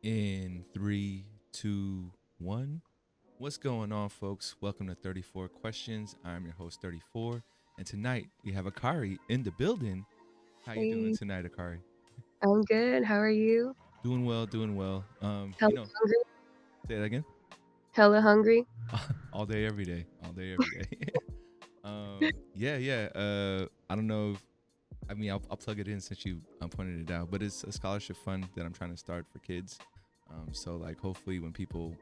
In three, two, one. What's going on, folks? Welcome to 34 Questions. I'm your host, 34. And tonight we have Acari in the building. How you doing Hey, tonight, Acari? I'm good. How are you? Doing well, doing well. Hella hungry? Say that again. Hella hungry? All day, every day. All day, every day. yeah. I don't know if, I'll plug it in since you pointed it out, but it's a scholarship fund that I'm trying to start for kids. So like hopefully when people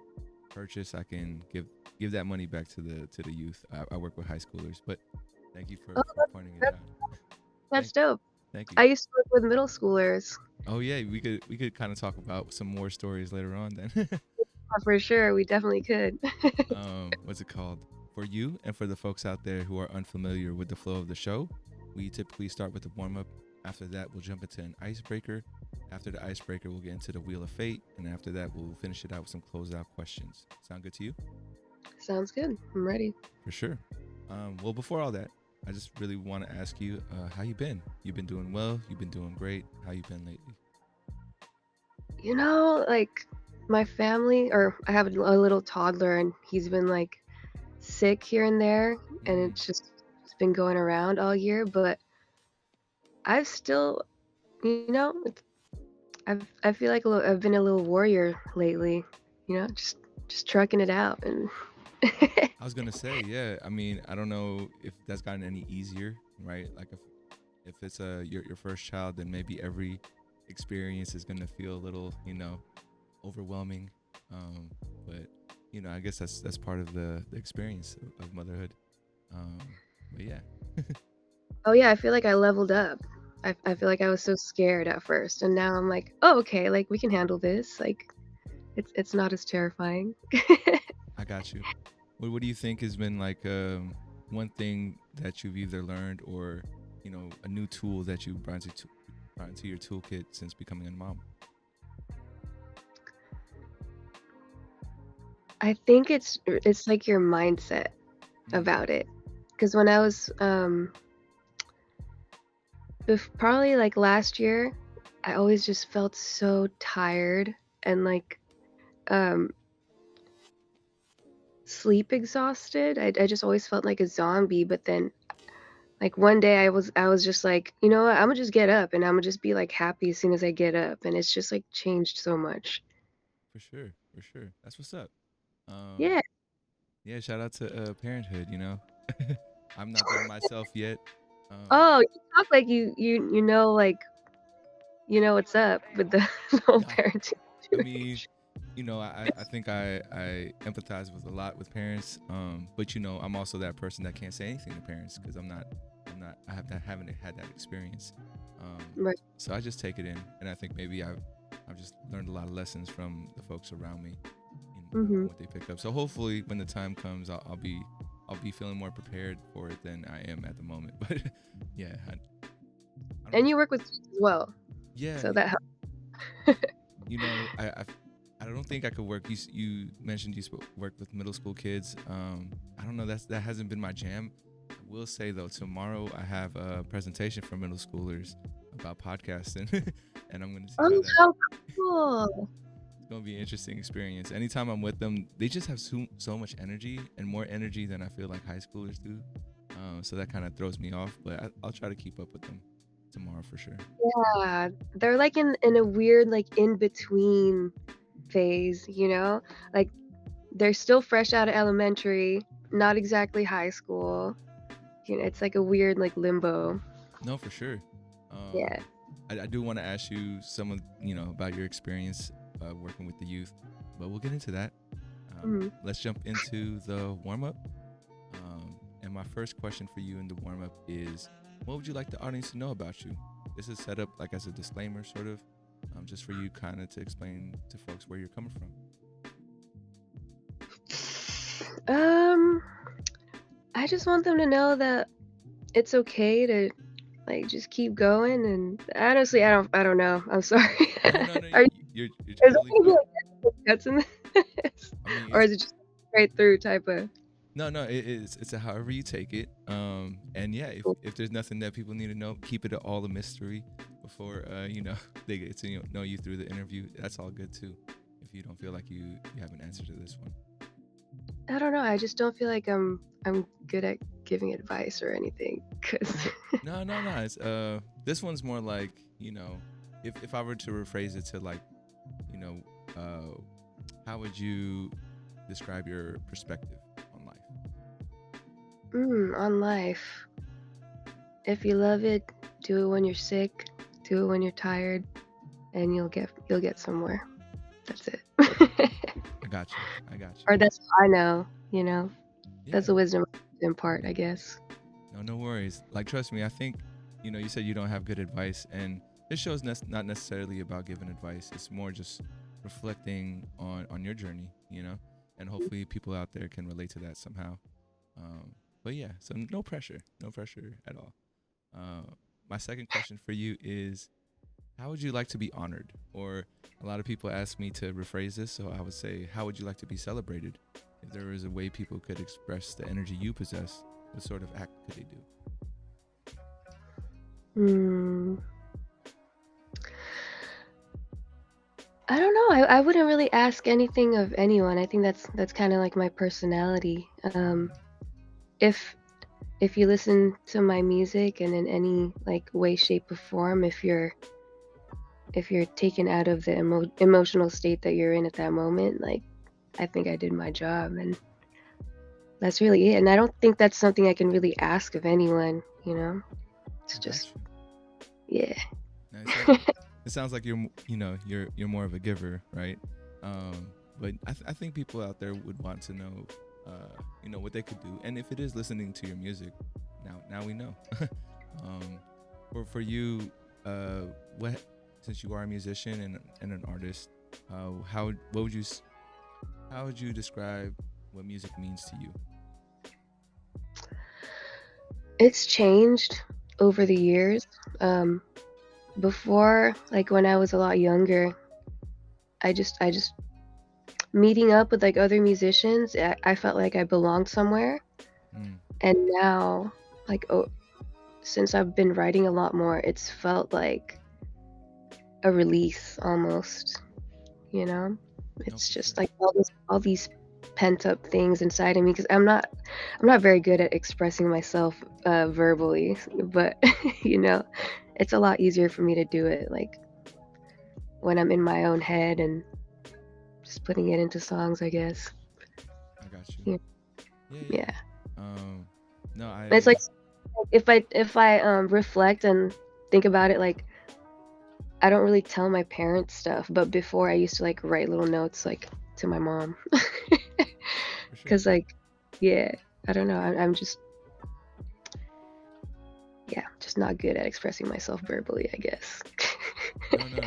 purchase, I can give that money back to the youth. I work with high schoolers, but thank you Oh, for pointing it that, out. that's Thank dope. thank you. I used to work with middle schoolers. Oh yeah, we could kind of talk about some more stories later on then. For sure, we definitely could. What's it called? For you and for the folks out there who are unfamiliar with the flow of the show, we typically start with the warm up. After that, we'll jump into an icebreaker. After the icebreaker, we'll get into the wheel of fate, and after that, we'll finish it out with some closeout questions. Sound good to you? Sounds good. I'm ready. For sure. Well, before all that, I just really want to ask you, how you been? You've been doing well. You've been doing great. How you been lately? Like my family, or I have a little toddler, and he's been like sick here and there, and Mm, it's been going around all year. But I've still, you know, it's, I feel like I've been a little warrior lately. Just trucking it out, and I was gonna say, yeah. I don't know if that's gotten any easier, right? Like if it's your first child, then maybe every experience is gonna feel a little, overwhelming. Um, but I guess that's part of the experience of motherhood. Um, but yeah, oh yeah, I feel like I leveled up. I feel like I was so scared at first, and now I'm like, oh okay, like we can handle this. Like it's not as terrifying. I got you. What do you think has been like one thing that you've either learned or a new tool that you brought into your toolkit since becoming a mom? I think it's like your mindset Mm, about it. Because when I was probably like last year, I always just felt so tired and like um sleep exhausted. I just always felt like a zombie. But then like one day I was just like, you know what, I'm gonna just get up and I'm gonna just be like happy as soon as I get up, and it's just like changed so much. for sure, for sure. That's what's up. Um, Yeah. yeah, shout out to parenthood. I'm not there myself yet. Um, Oh, you talk like you know, like you know what's up with the whole nah, parenting I mean, situation. I think I empathize with a lot with parents. But I'm also that person that can't say anything to parents because I haven't had that experience. Right. So I just take it in, and I think maybe I've just learned a lot of lessons from the folks around me, Mhm. what they pick up. So hopefully, when the time comes, I'll be feeling more prepared for it than I am at the moment. But yeah, I don't know. And you work with kids as well, Yeah, so that helps. you know, I don't think I could work. You mentioned you worked with middle school kids. I don't know. That hasn't been my jam. I will say though, tomorrow I have a presentation for middle schoolers about podcasting, and I'm going to see how Oh, that. how cool. It's going to be an interesting experience. Anytime I'm with them, they just have so much energy and more energy than I feel like high schoolers do. So that kind of throws me off, but I'll try to keep up with them tomorrow for sure. Yeah, they're like in a weird like in between phase, you know? Like they're still fresh out of elementary, not exactly high school. It's like a weird like limbo. No, for sure. Yeah. I do want to ask you some of about your experience working with the youth, but we'll get into that. Mhm. Let's jump into the warm up. And my first question for you in the warm up is, what would you like the audience to know about you? This is set up like as a disclaimer, sort of, just for you kind of to explain to folks where you're coming from. Um, I just want them to know that it's okay to like just keep going. And honestly, I don't know. I'm sorry. No, no, no, Are you, you're is there totally gonna be good. like cuts in this, I mean, or it's is it just straight through type of? No, it's a however you take it. And yeah, if there's nothing that people need to know, keep it all a mystery before they get to know you through the interview. That's all good too. If you don't feel like you have an answer to this one. I don't know. I just don't feel like I'm good at giving advice or anything. Cause No. It's this one's more like if I were to rephrase it to like you know how would you describe your perspective on life? on life, if you love it, do it when you're sick, do it when you're tired, and you'll get somewhere. That's it. I got you. I got you. Or that's what I know. You know, that's Yeah. the wisdom I impart, I guess. No worries. Like, trust me. I think, you said you don't have good advice, and this show is not necessarily about giving advice. It's more just reflecting on your journey, and hopefully people out there can relate to that somehow. But yeah, so no pressure at all. My second question for you is, how would you like to be honored? Or a lot of people ask me to rephrase this, so I would say, how would you like to be celebrated? If there was a way people could express the energy you possess, what sort of act could they do? Hmm. I don't know. I wouldn't really ask anything of anyone. I think that's kind of like my personality. If if you listen to my music and in any like way, shape, or form, if you're taken out of the emotional state that you're in at that moment, like I think I did my job, and that's really it. And I don't think that's something I can really ask of anyone. It's I got just you. yeah. Now, it sounds like you're more of a giver, right? But I think people out there would want to know, what they could do, and if it is listening to your music, now we know. um, for you, what since you are a musician and an artist, how would you describe what music means to you? It's changed over the years. Um, Before, like when I was a lot younger, I just meeting up with like other musicians, I felt like I belonged somewhere. Mm, And now, like since I've been writing a lot more, it's felt like a release almost, you know? no, It's for just sure. like all these pent up things inside of me because I'm not very good at expressing myself verbally, but you know, it's a lot easier for me to do it like when I'm in my own head and just putting it into songs, I guess. I got you. Yeah. Yeah. Yeah. Um, no, It's like if I reflect and think about it, like I don't really tell my parents stuff, but before I used to like write little notes like to my mom. for sure. Cause like, yeah, I don't know. I'm just, yeah, just not good at expressing myself verbally, I guess.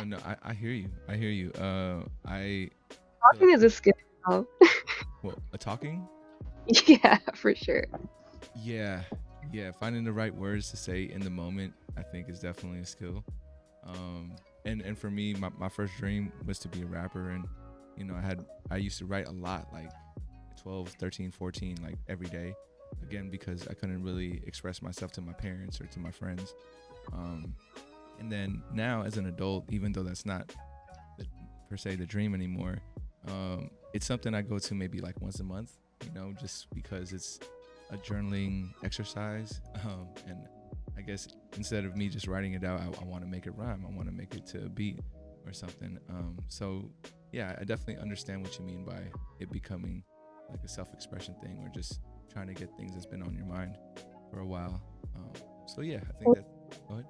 No. I hear you. I hear you. I feel Talking like is a skill. Though. what a talking. Yeah, for sure. Yeah, yeah. Finding the right words to say in the moment, I think, is definitely a skill. And for me, my first dream was to be a rapper, and I used to write a lot, like 12, 13, 14, like every day. Again, because I couldn't really express myself to my parents or to my friends. Um, and then now, as an adult, even though that's not the, per se the dream anymore, it's something I go to maybe like once a month. Just because it's a journaling exercise, and I guess instead of me just writing it out, I want to make it rhyme. I want to make it to a beat or something. So yeah, I definitely understand what you mean by it becoming like a self-expression thing, or just trying to get things that's been on your mind for a while. So yeah, I think that. Go ahead.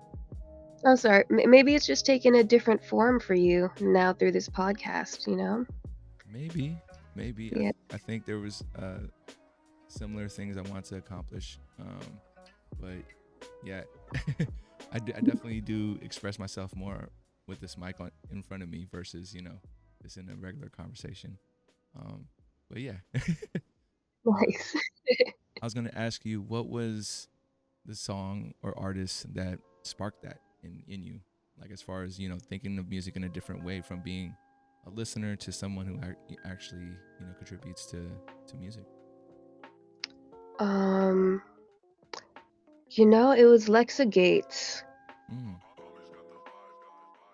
I'm sorry. Maybe it's just taken a different form for you now through this podcast. Maybe Yeah. I think there was similar things I want to accomplish, but yeah, I definitely do express myself more with this mic in front of me versus just in a regular conversation. Um, but yeah, uh, Nice. I was gonna ask you, what was the song or artist that sparked that in you, like as far as thinking of music in a different way, from being a listener to someone who actually contributes to music. Um, it was Lexa Gates. Mm.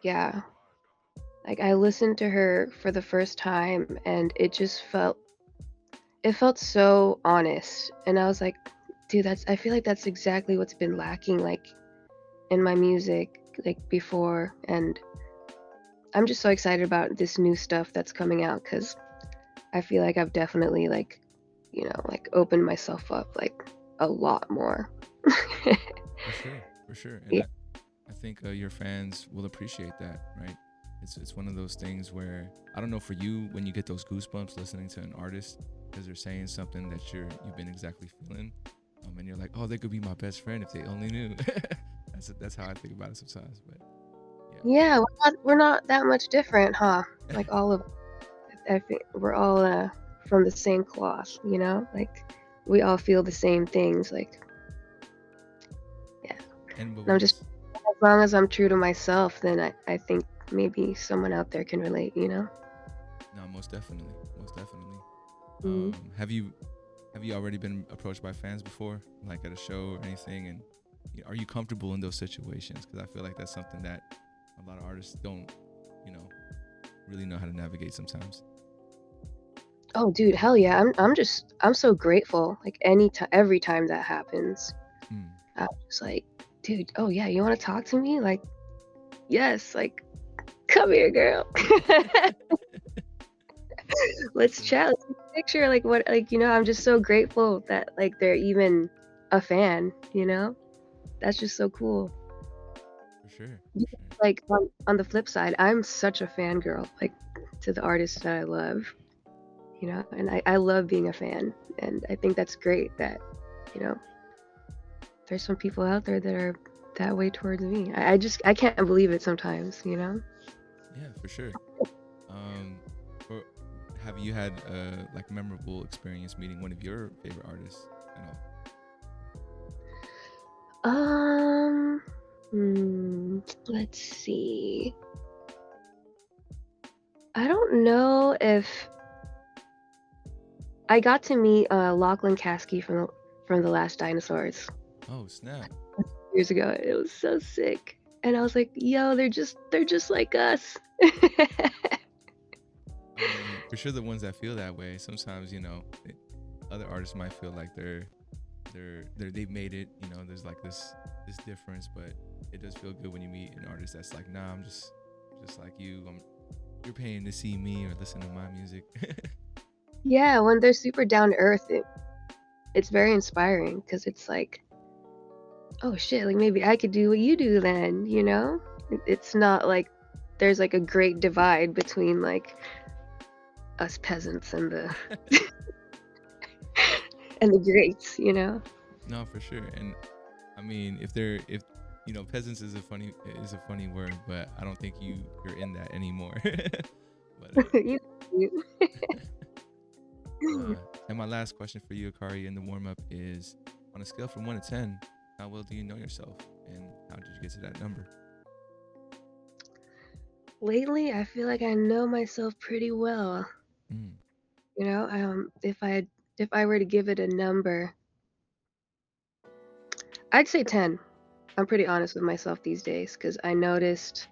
Yeah. Like I listened to her for the first time and it felt so honest. And I was like, dude, I feel like that's exactly what's been lacking like in my music like before. And I'm just so excited about this new stuff that's coming out because I feel like I've definitely like, like opened myself up like a lot more. For sure, for sure. And Yeah. I think your fans will appreciate that, right? It's one of those things where I don't know for you when you get those goosebumps listening to an artist because they're saying something that you've been exactly feeling, and you're like, oh, they could be my best friend if they only knew. That's how I think about it sometimes. But Yeah, we're not that much different, huh? Like all of I think we're all from the same cloth, Like we all feel the same things, like yeah. and what And I'm just was as long as I'm true to myself, then I think maybe someone out there can relate. no, most definitely, most definitely. Mhm. Have you already been approached by fans before, like at a show or anything? And are you comfortable in those situations? Because I feel like that's something that a lot of artists don't, you know, really know how to navigate sometimes. Oh, dude, hell yeah! I'm so grateful. Like every time that happens, Mm. I'm just like, dude, oh yeah, you want to talk to me? Like, yes, like, come here, girl. Let's chat. Let's take a picture. Like what? Like I'm just so grateful that like they're even a fan. That's just so cool. For sure, Yeah, for sure. like on the flip side, I'm such a fangirl, like to the artists that I love, and I love being a fan. And I think that's great that, you know, there's some people out there that are that way towards me. I can't believe it sometimes. Yeah, for sure. Um, or have you had a like memorable experience meeting one of your favorite artists? Um, let's see. I don't know if I got to meet Lachlan Kasky from the Last Dinosaurs Oh snap! years ago. It was so sick, and I was like, "Yo, they're just like us." I mean, for sure, the ones that feel that way. Sometimes, other artists might feel like they've made it. There's like this difference, but it does feel good when you meet an artist that's like, nah, I'm just like you. You're paying to see me or listen to my music. Yeah, when they're super down to earth, it's very inspiring because it's like, oh shit, like maybe I could do what you do then. It's not like there's like a great divide between like us peasants and the and the greats. No, for sure. And I mean, if peasants is a funny word, but I don't think you're in that anymore. But You- you- and my last question for you, Akari, in the warm up is, on a scale from 1 to 10, how well do you know yourself, and how did you get to that number? Lately, I feel like I know myself pretty well. Mm. If I were to give it a number, I'd say 10. I'm pretty honest with myself these days because I noticed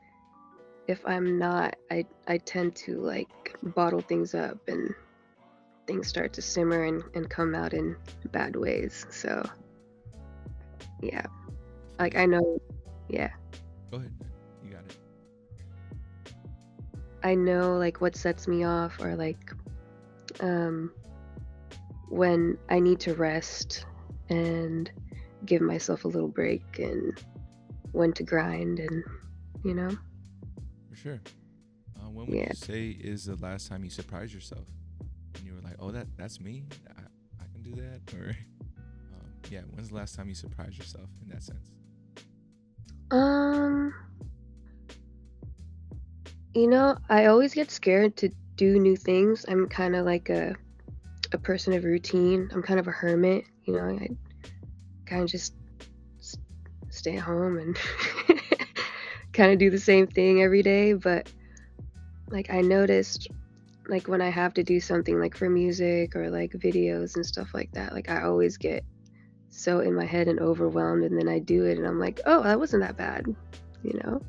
if I'm not, I tend to like bottle things up and things start to simmer and come out in bad ways. So yeah, I like feel I you. know, yeah, Go ahead, man. You got it. I know like what sets me off or like um when I need to rest and give myself a little break and when to grind and you know, For sure. When would yeah. you say is the last time you surprised yourself and you were like, "Oh, that's me. I can do that." Or, yeah, when's the last time you surprised yourself in that sense? Um, I always get scared to do new things. I'm kind of like a person of routine. I'm kind of a hermit. I kind of just s- stay at home and kind of do the same thing every day. But like I noticed like when I have to do something like for music or like videos and stuff like that, like I always get so in my head and overwhelmed, and then I do it and I'm like, oh, that wasn't that bad, you know?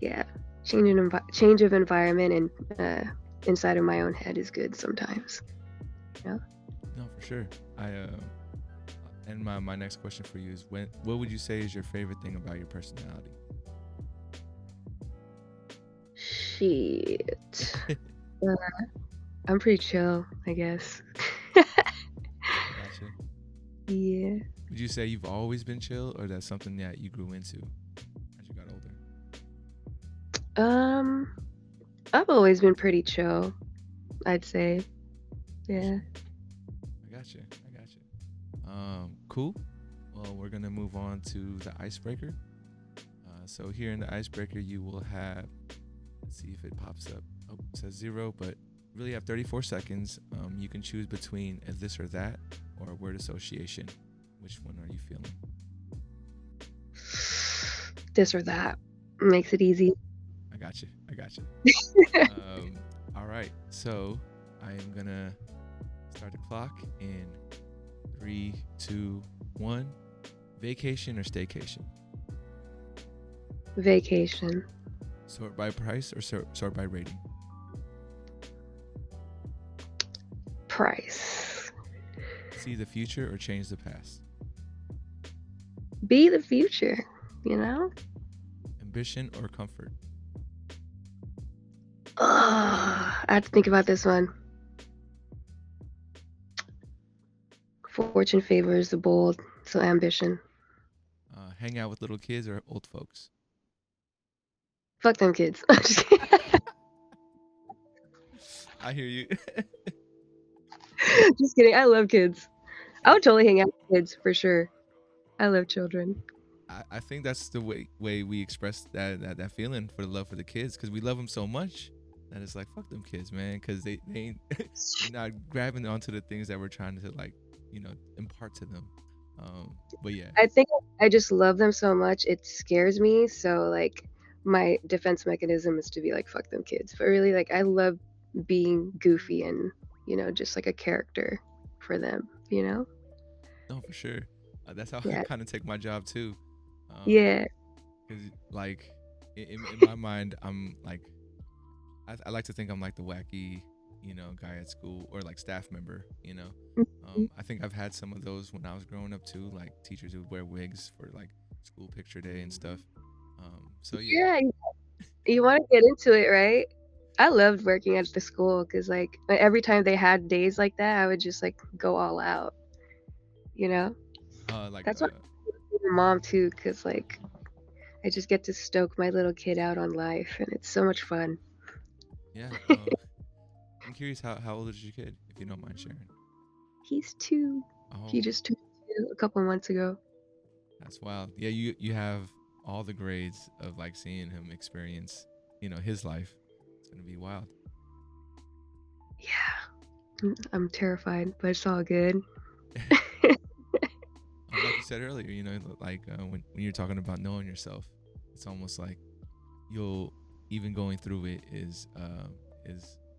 Yeah. Change of environment and inside of my own head is good sometimes. You know? No, for sure. And my next question for you is what would you say is your favorite thing about your personality? Shit. I'm pretty chill, I guess. I gotcha. Yeah. Would you say you've always been chill, or that's something that you grew into as you got older? Um, I've always been pretty chill, I'd say. Yeah. I gotcha. I gotcha. Cool. Well, we're gonna move on to the icebreaker. So here in the icebreaker, you will have. Let's see if it pops up. Oh, it says 0, but really have 34 seconds. You can choose between a this or that or a word association. Which one are you feeling? This or that makes it easy. I got you. I got you. All right. So I am gonna start the clock in 3, 2, 1. Vacation or staycation? Vacation. Sort by price or sort by rating? Price. See the future or change the past? Be the future, you know? Ambition or comfort? I have to think about this one. Fortune favors the bold, so ambition. Hang out with little kids or old folks? Fuck them kids. I hear you. Just kidding. I love kids. I would totally hang out with kids for sure. I love children. I think that's the way we express that feeling for the love for the kids, because we love them so much that it's like fuck them kids, man, because they ain't they're not grabbing onto the things that we're trying to like impart to them. But yeah. I think I just love them so much it scares me. So like my defense mechanism is to be like fuck them kids. But really like I love being goofy and just like a character for them. No, for sure. That's how I Yeah. kind of take my job too. Yeah. Because like in my mind, I'm like I like to think I'm like the wacky guy at school, or like staff member. I think I've had some of those when I was growing up too, like teachers who would wear wigs for like school picture day and stuff. So yeah. Yeah. You want to get into it, right? I loved working at the school because like every time they had days like that, I would just like go all out. You know, Like that's what I'm a mom too, because like I just get to stoke my little kid out on life, and it's so much fun. yeah. I'm curious, how old is your kid, if you don't mind sharing? He's 2. He Oh, just turned 2 a couple months ago. that's wild. Yeah, you have all the grades of like seeing him experience, his life. It's gonna be wild. Yeah, I'm terrified, but it's all good. Like you said earlier, like when you're talking about knowing yourself, it's almost like you'll even going through it is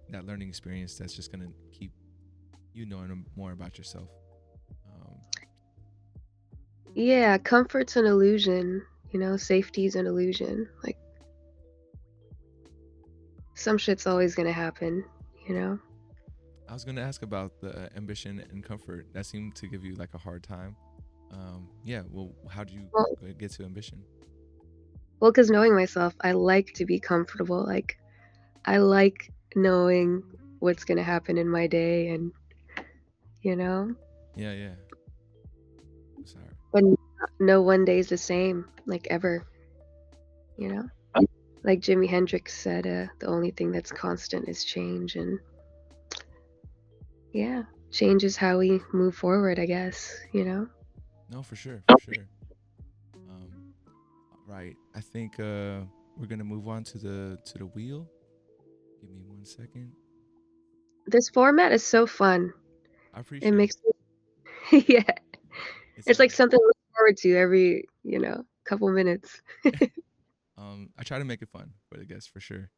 that learning experience that's just gonna keep you knowing more about yourself. Um, Yeah, comfort's an illusion. Safety's an illusion. Like some shit's always gonna happen. You know. I was gonna ask about the ambition and comfort that seemed to give you like a hard time. Yeah. Well, how do you Well, get to ambition? because knowing myself, I like to be comfortable. Like I like knowing what's gonna happen in my day, and you know, Yeah, yeah. Sorry. but no one day is the same, like ever. You know, like Jimi Hendrix said, the only thing that's constant is change, and yeah, change is how we move forward, I guess. No, for sure, for sure. Um, right. I think we're gonna move on to the wheel. Give me 1 second. This format is so fun. I It appreciate it. makes me, yeah, It's it's like something to look forward to every, couple minutes. I try to make it fun for the guests for sure.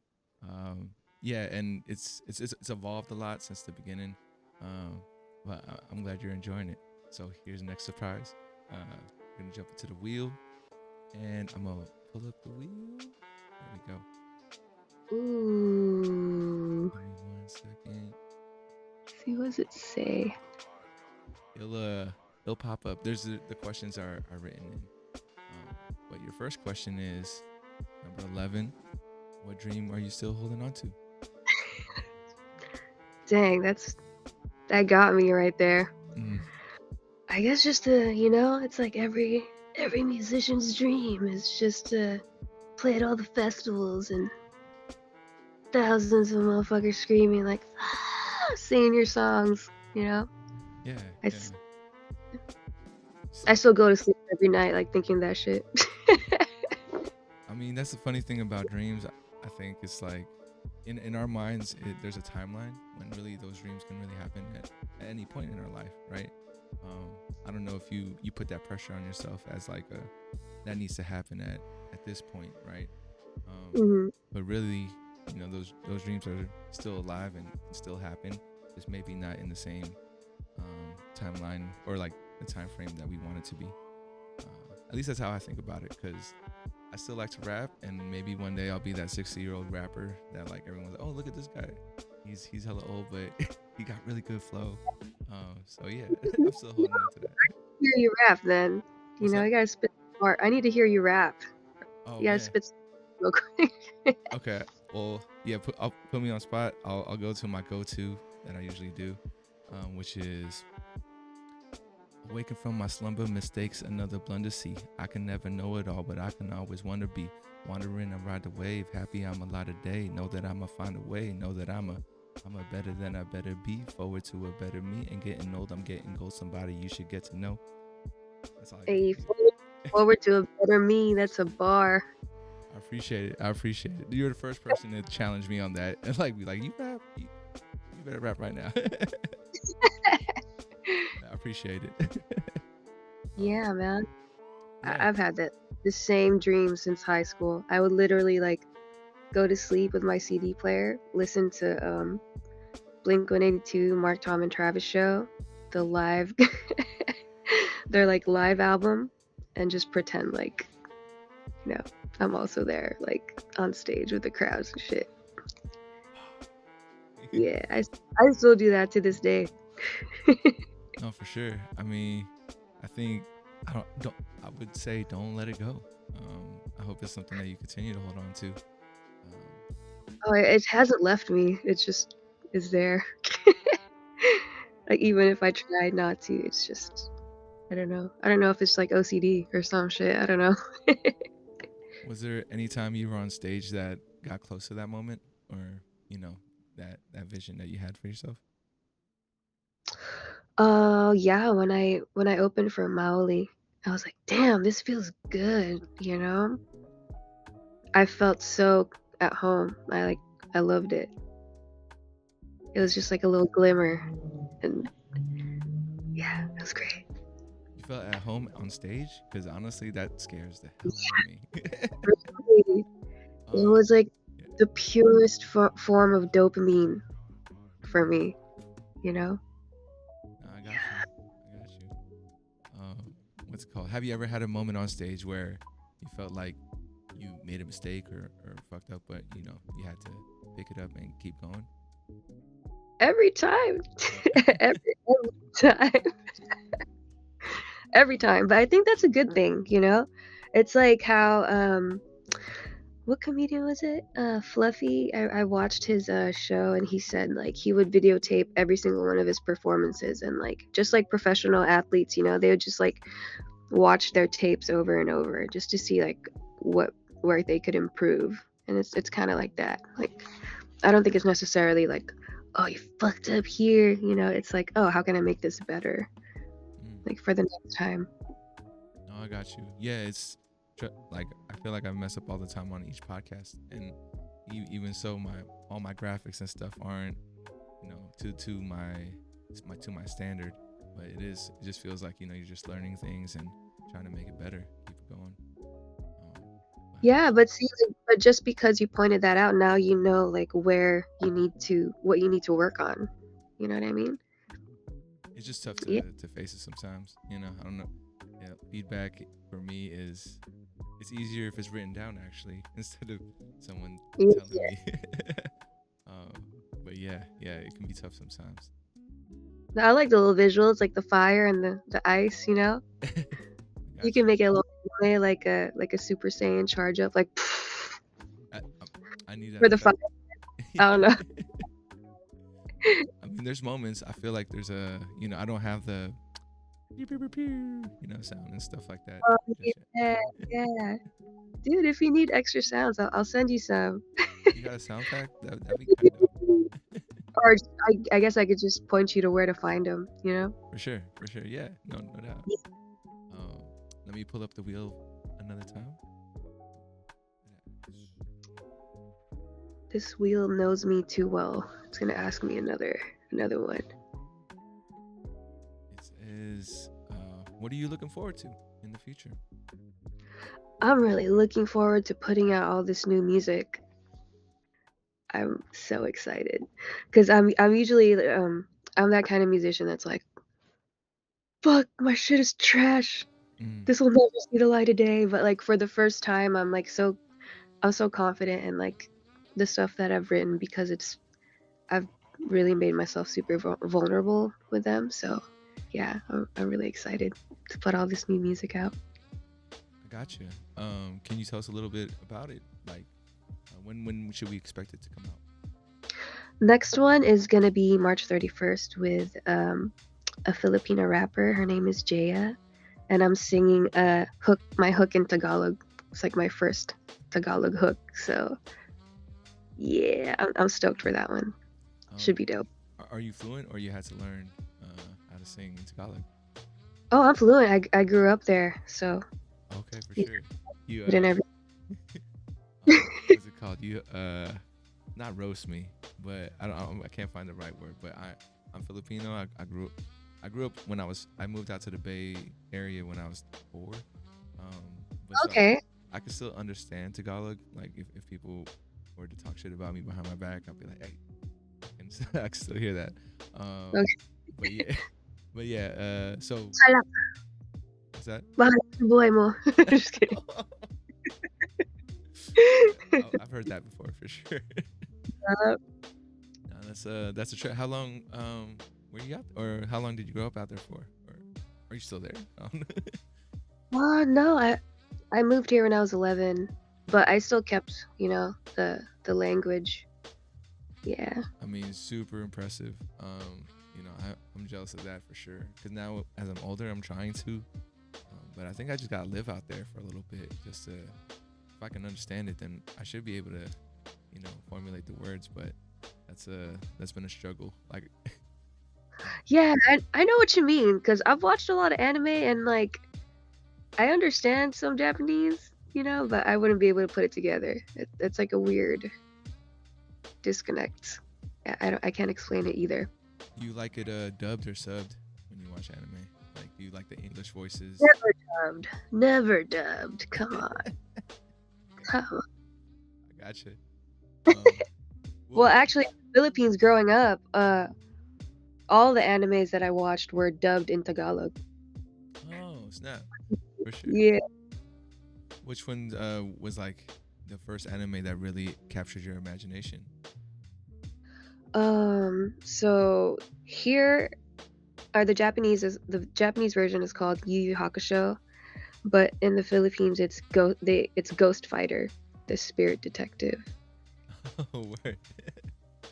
Yeah, and it's evolved a lot since the beginning. Um, but I'm glad you're enjoying it. So here's the next surprise. We're gonna jump into the wheel, and I'm gonna pull up the wheel. There we go. Ooh. Give me 1 second. See, what does it say? It'll it'll pop up. There's the questions are written in. But your first question is number 11. What dream are you still holding on to? Dang, that got me right there. Mm. I guess just to, you know, it's like every musician's dream is just to play at all the festivals and thousands of motherfuckers screaming like singing your songs, you know. Yeah, I, yeah. s- It's I like, still go to sleep every night like thinking that shit. I mean, that's the funny thing about dreams. I think it's like in our minds, there's a timeline when really those dreams can really happen at any point in our life, right? I don't know if you put that pressure on yourself as like a that needs to happen at this point, right? hmm But really, those dreams are still alive and still happen. Just maybe not in the same timeline or like the time frame that we want it to be. At least that's how I think about it, because I still like to rap, and maybe one day I'll be that 60-year-old rapper that like everyone's like, oh, look at this guy. He's hella old, but he got really good flow. So yeah, I'm still holding on to that. Hear you rap then. You What's know, up? you gotta spit smart. I need to hear you rap. Oh You gotta man. spit real quick. Okay. Well, yeah. Put me on spot. I'll go to my go-to that I usually do, which is awaken from my slumber, mistakes, another blunder. See, I can never know it all, but I can always want to be. Wandering and ride the wave, happy I'm a lot of day. Know that I'ma find a way. Know that I'm a better than I better be. Forward to a better me. And getting old, I'm getting gold. Somebody you should get to know. That's all I got Hey, for you. forward to a better me. That's a bar. I appreciate it. I appreciate it. You're the first person to challenge me on that and like be like, you rap. You better rap right now. I appreciate it. um, Yeah, man. yeah. I've had the same dream since high school. I would literally like go to sleep with my CD player, listen to Blink 182, Mark Tom and Travis show, the live, their like live album, and just pretend like, you know, I'm also there, like on stage with the crowds and shit. Yeah, I still do that to this day. No, for sure. I mean, I think don't I would say don't let it go. I hope it's something that you continue to hold on to. Oh, it hasn't left me. It just is there. Like even if I try not to, it's just I don't know. I don't know if it's like OCD or some shit. I don't know. Was there any time you were on stage that got close to that moment, or you know that vision that you had for yourself? Oh yeah, when I opened for Maoli, I was like, damn, this feels good, you know? I felt so at home. I loved it. It was just like a little glimmer. And yeah, it was great. You felt at home on stage? Because honestly, that scares the hell out of me. Really, it um, was like yeah. the purest form of dopamine for me, you know? No, I got you. I got you. What's it called? Have you ever had a moment on stage where you felt like you made a mistake or fucked up, but you had to pick it up and keep going? Every time. Uh, Every time. Every time. But I think that's a good thing, you know? It's like how what comedian was it? Fluffy. I watched his show and he said like he would videotape every single one of his performances and like just like professional athletes, you know, they would just like watch their tapes over and over just to see like what where they could improve. And it's kind of like that. Like I don't think it's necessarily like, oh, you fucked up here, you know, it's like, oh, how can I make this better? mm, Like for the next time. no, I got you. Yeah, it's like I feel like I mess up all the time on each podcast, and even so, my all my graphics and stuff aren't to my standard. But it just feels like you're just learning things and trying to make it better, keep it going. Yeah, but see, like, but just because you pointed that out, now you know like what you need to work on. You know what I mean? It's just tough Yeah. to face it sometimes. I don't know. Yeah, feedback for me is it's easier if it's written down actually instead of someone telling Yeah. me. um, but yeah, it can be tough sometimes. I like the little visuals, like the fire and the ice. You Gotcha. can make it a little anime, like a Super Saiyan charge up, like I, I, I need that for the fire. effect. I don't know. I mean, there's moments I feel like there's I don't have the pew, pew, pew, pew, sound and stuff like that. Oh Just yeah, yet. yeah, dude. If you need extra sounds, I'll send you some. You got a sound pack? That'd be kind of dope. Or I guess I could just point you to where to find them. For sure, for sure. Yeah, no doubt. Um, Let me pull up the wheel another time. This wheel knows me too well. It's gonna ask me another one. It is. What are you looking forward to in the future? I'm really looking forward to putting out all this new music. I'm so excited because I'm usually I'm that kind of musician that's like, fuck, my shit is trash. Mm, This will never see the light of day. But like for the first time, I'm so confident in like the stuff that I've written because I've really made myself super vulnerable with them. So yeah, I'm really excited to put all this new music out. I got you. Can you tell us a little bit about it? Like, when should we expect it to come out? Next one is gonna be March 31st with a Filipino rapper. Her name is Jaya, and I'm singing my hook in Tagalog. It's like my first Tagalog hook. So yeah, I'm stoked for that one. Um, Should be dope. are you fluent, or you had to learn how to sing in Tagalog? Oh, I'm fluent. I grew up there, so Okay, for yeah, sure. You good and everything. what's it called? You not roast me, but I can't find the right word. But I'm Filipino. I grew up when I moved out to the Bay Area when I was 4. But so Okay. I can still understand Tagalog. Like if people were to talk shit about me behind my back, I'll be like, hey, and I can still hear that. Um, Okay. but yeah, but yeah. So Hala, what's that? bahala sa buhay mo. Just kidding. Yeah, I've heard that before for sure. Uh, No, that's a trip. How long were you out, or how long did you grow up out there for, or are you still there? oh no, I moved here when I was 11, but I still kept, the language. Yeah. I mean, super impressive. I'm jealous of that for sure. Because now, as I'm older, I'm trying to, but I think I just gotta live out there for a little bit, just to, if I can understand it, then I should be able to, formulate the words. But that's been a struggle. Like, Yeah, I know what you mean because I've watched a lot of anime and like I understand some Japanese, but I wouldn't be able to put it together. It's like a weird disconnect. I can't explain it either. you like it dubbed or subbed when you watch anime? Like, do you like the English voices? Never dubbed. Never dubbed. Come on. Come on. I gotcha. Um, Well, well, actually, in the Philippines growing up, all the animes that I watched were dubbed in Tagalog. oh snap, for sure. Yeah. Which one was like the first anime that really captured your imagination? So here are the Japanese version is called Yu Yu Hakusho, but in the Philippines it's Ghost Fighter, the spirit detective. Oh, word.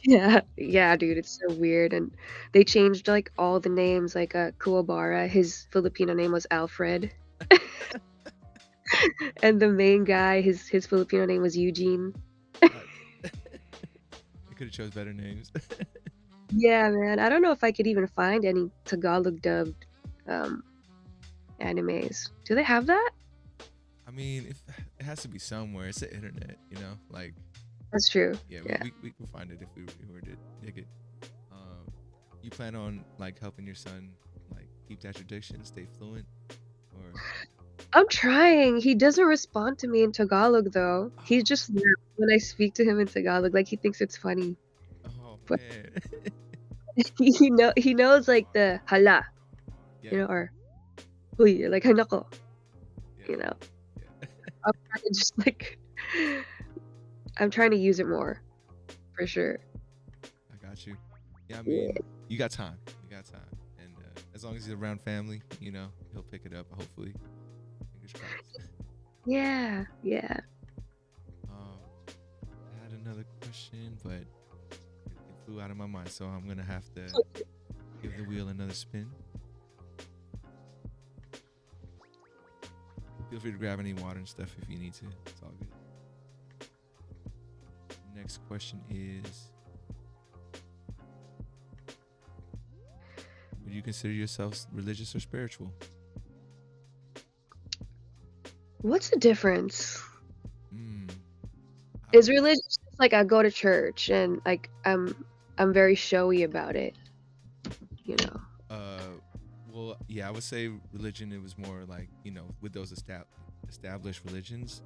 Yeah, yeah, dude, it's so weird, and they changed like all the names. Like Kuwabara, his Filipino name was Alfred, and the main guy, his Filipino name was Eugene. Uh, they could have chose better names. Yeah, man, I don't know if I could even find any Tagalog dubbed um, animes. Do they have that? I mean, if it has to be somewhere, it's the internet, Like, That's true. yeah, we, Yeah. we, we can find it if we were to dig it. Um, you plan on like helping your son like keep that tradition, stay fluent, or? I'm trying. He doesn't respond to me in Tagalog though. He Oh, just laughs when I speak to him in Tagalog, like he thinks it's funny. oh But man. he knows like the hala, Yeah, or huy, like hanako, yeah, you know. yeah. I'm trying to just like I'm trying to use it more for sure. I got you. Yeah, I Yeah. mean, you got time. You got time. And as long as he's around family, he'll pick it up, hopefully. Fingers crossed. Yeah. Yeah. I had another question, but it flew out of my mind, so I'm going to have to give the wheel another spin. Feel free to grab any water and stuff if you need to. It's all good. Next question is, would you consider yourself religious or spiritual? What's the difference? Hmm. Is religious just like I go to church and like I'm very showy about it, you know. Uh, well, yeah, I would say religion. It was more like with those established religions,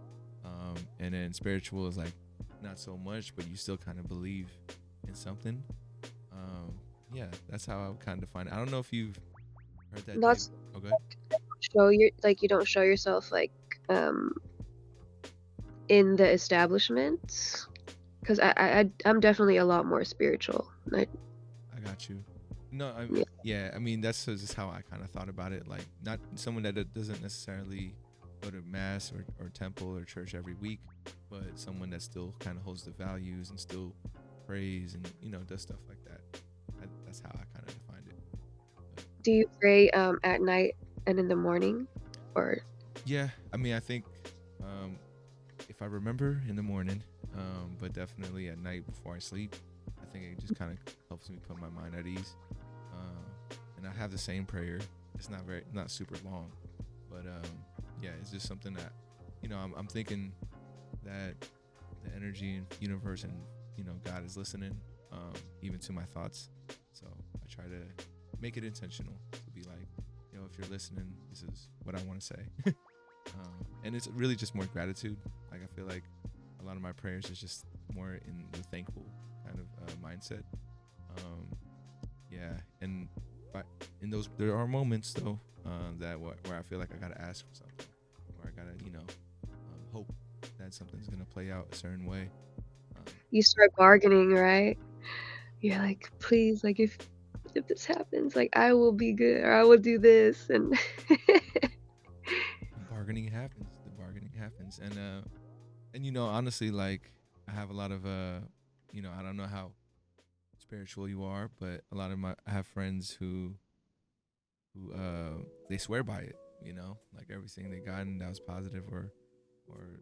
and then spiritual is like not so much, but you still kind of believe in something. Um, yeah, that's how I would kind of define it. I don't know if you've heard that. Not Oh, good. show your like you don't show yourself like um in the establishments because I'm definitely a lot more spiritual. I got you. No, Yeah. yeah. I mean, that's just how I kind of thought about it. Like, not someone that doesn't necessarily go to mass or temple or church every week, but someone that still kind of holds the values and still prays and does stuff like that. That's how I kind of defined it. But Do you pray at night and in the morning, or yeah, I mean, I think um, if I remember in the morning, but definitely at night before I sleep, I think it just kind of helps me put my mind at ease. And I have the same prayer. It's not super long, but yeah, it's just something that I'm thinking that the energy and universe and God is listening, even to my thoughts. So I try to make it intentional to be like, if you're listening, this is what I want to say. And it's really just more gratitude. Like, I feel like a lot of my prayers is just more in the thankful kind of mindset. Um, yeah, and but in those there are moments though that where I feel like I gotta ask for something, where I gotta hope that something's gonna play out a certain way. Um, you start bargaining, right? You're like, please, like if this happens, like I will be good, or I will do this, and Bargaining happens. The bargaining happens, and honestly, like I have a lot of I don't know how spiritual you are, but a lot of I have friends who they swear by it. Like everything they gotten that was positive or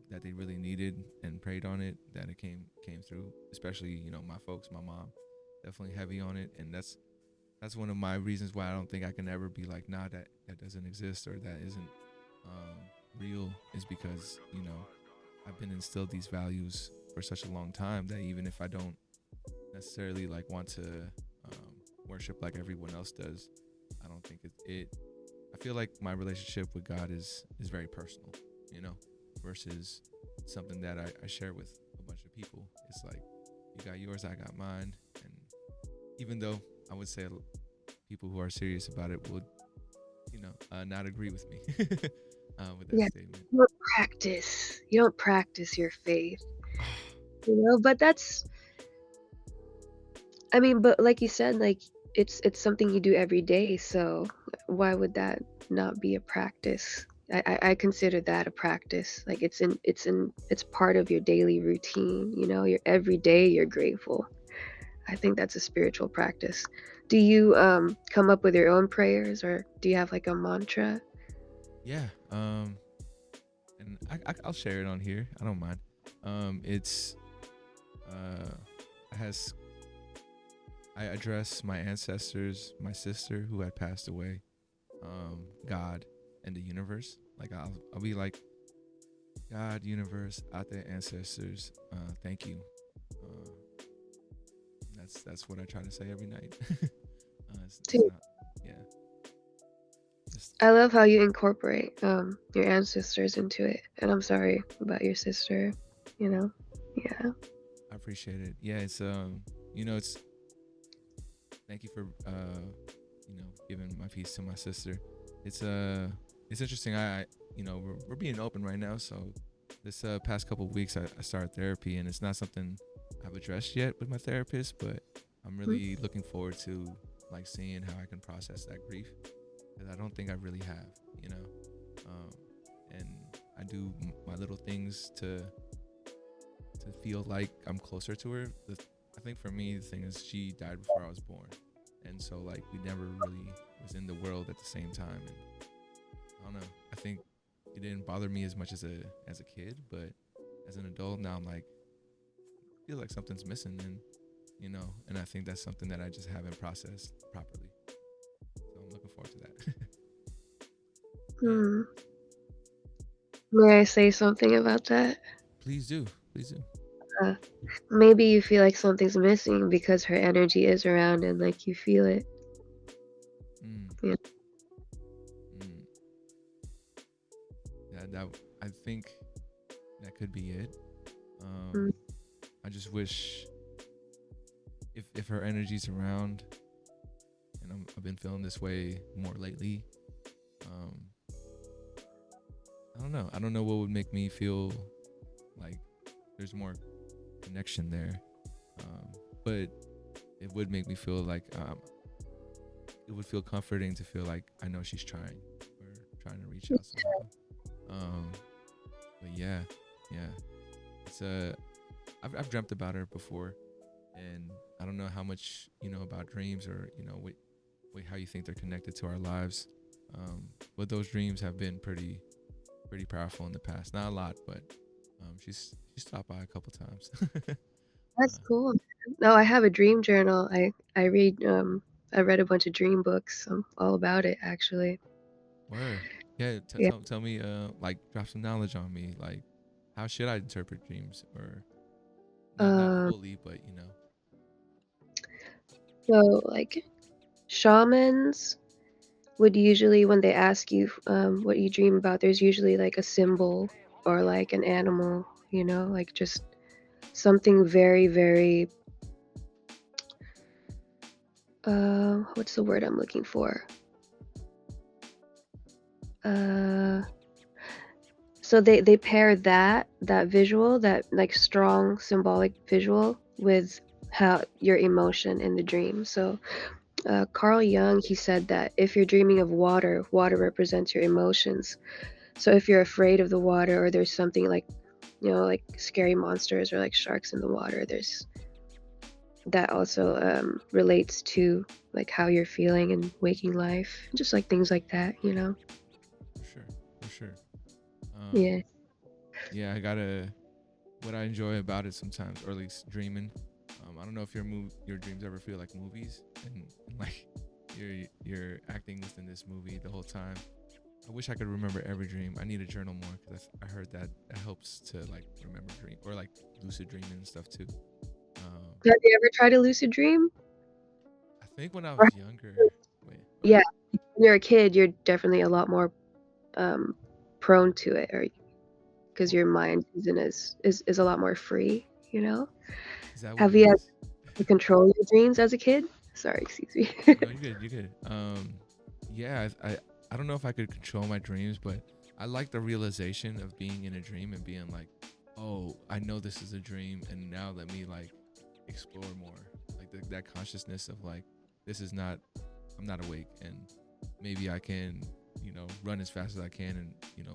that they really needed and prayed on it, that it came through. Especially my folks, my mom, definitely heavy on it, and that's one of my reasons why I don't think I can ever be like, nah, that doesn't exist or that isn't um, real, is because I've been instilled these values for such a long time that even if I don't necessarily like want to worship like everyone else does, I don't think it. I feel like my relationship with God is very personal, versus something that I share with a bunch of people. It's like you got yours, I got mine, and even though I would say people who are serious about it would, not agree with me with that yeah, statement. you don't practice your faith, But that's, I mean, but like you said, like it's something you do every day, so why would that not be a practice? I consider that a practice. Like it's part of your daily routine, your every day you're grateful. I think that's a spiritual practice. Do you come up with your own prayers, or do you have like a mantra? Yeah, and I'll share it on here. I don't mind. It's uh, has I address my ancestors, my sister who had passed away, God, and the universe. Like I'll be like, God, universe, out there, ancestors, thank you. Uh, that's what I try to say every night. It's Too. not, yeah, just I love how you incorporate your ancestors into it. And I'm sorry about your sister, you know. Yeah. I appreciate it. Yeah, it's it's thank you for giving my piece to my sister. It's it's interesting. We're being open right now, so this past couple of weeks I started therapy, and it's not something I've addressed yet with my therapist, but I'm Mhm. really looking forward to like seeing how I can process that grief, because I don't think I really have, you know. Um, and I do my little things to feel like I'm closer to her. I think for me, the thing is she died before I was born, and so like we never really was in the world at the same time. And I don't know. I think it didn't bother me as much as a kid, but as an adult now, I'm like feel like something's missing, and I think that's something that I just haven't processed properly. So I'm looking forward to that. Yeah, Hmm. May I say something about that? please do, please do. Uh, Maybe you feel like something's missing because her energy is around and like you feel it. Mm, Yeah. mm. That I think that could be it. Mm. Um, I just wish if her energy's around, and I've been feeling this way more lately. Um, I don't know. I don't know what would make me feel like there's more connection there. But it would make me feel like it would feel comforting to feel like I know she's trying or trying to reach out somehow. Um, but yeah, yeah, it's I've dreamt about her before, and I don't know how much you know about dreams or how you think they're connected to our lives. But those dreams have been pretty powerful in the past. Not a lot, but she's stopped by a couple times. That's cool. No, I have a dream journal. I read a bunch of dream books. I'm all about it actually. Word. Yeah, Yeah. tell me, like, drop some knowledge on me. Like, how should I interpret dreams, or not Um, fully, but so like shamans would usually, when they ask you what you dream about, there's usually like a symbol or like an animal, like just something very, very, what's the word I'm looking for? Uh, so they pair that visual, that like strong symbolic visual with how your emotion in the dream. So Carl Jung, he said that if you're dreaming of water, water represents your emotions. So if you're afraid of the water or there's something like, like scary monsters or like sharks in the water, there's that also relates to like how you're feeling in waking life, just like things like that. for sure, for sure. Um, Yeah. yeah, I gotta. What I enjoy about it sometimes, or at least dreaming. I don't know if your dreams ever feel like movies, and like you're acting within this movie the whole time. I wish I could remember every dream. I need a journal more because I heard that helps to like remember dream or like lucid dreaming and stuff too. Um, Have you ever tried a lucid dream? I think when I Or, was younger, wait, what? yeah, when you're a kid, you're definitely a lot more um, prone to it, or because your mind is a lot more free. Is that what Have it you had is? to control your dreams as a kid? Sorry, excuse me. No, you're good. You're good. Yeah, I don't know if I could control my dreams, but I like the realization of being in a dream and being like, oh, I know this is a dream, and now let me like explore more, like that consciousness of like, this is not, I'm not awake, and maybe I can, run as fast as I can, and